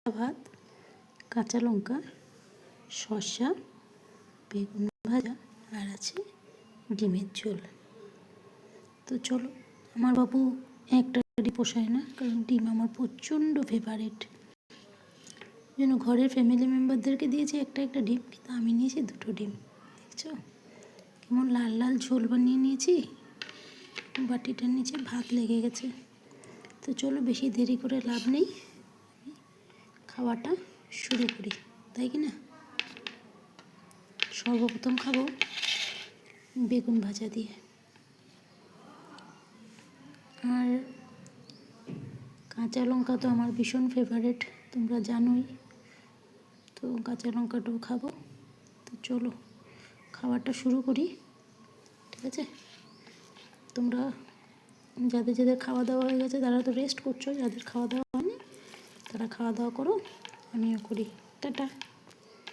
ভাত, কাঁচা লঙ্কা, শসা, বেগুন ভাজা আর আছে ডিমের ঝোল। তো চলো, আমার বাবু একটা ডিম পোষায় না, কারণ ডিম আমার প্রচণ্ড ফেভারিট। যেন ঘরের ফ্যামিলি মেম্বারদেরকে দিয়েছি একটা একটা ডিম, কিন্তু আমি নিয়েছি 2টো ডিম। দেখছো কেমন লাল লাল ঝোল বানিয়ে নিয়েছি, বাটিটার নিচে ভাত লেগে গেছে। তো চলো, বেশি দেরি করে লাভ নেই, খাওয়াটা শুরু করি, তাই কি না? সর্বপ্রথম খাবো বেগুন ভাজা দিয়ে। আর কাঁচা লঙ্কা তো আমার ভীষণ ফেভারিট, তোমরা জানোই। তো কাঁচা লঙ্কাটাও খাবো। তো চলো খাওয়াটা শুরু করি, ঠিক আছে? তোমরা যাদের যাদের খাওয়া দাওয়া হয়ে গেছে তারা তো রেস্ট করছো, যাদের খাওয়া দাওয়া হয়নি তারা খাওয়া দাওয়া করো, আমিও করি। টাটা।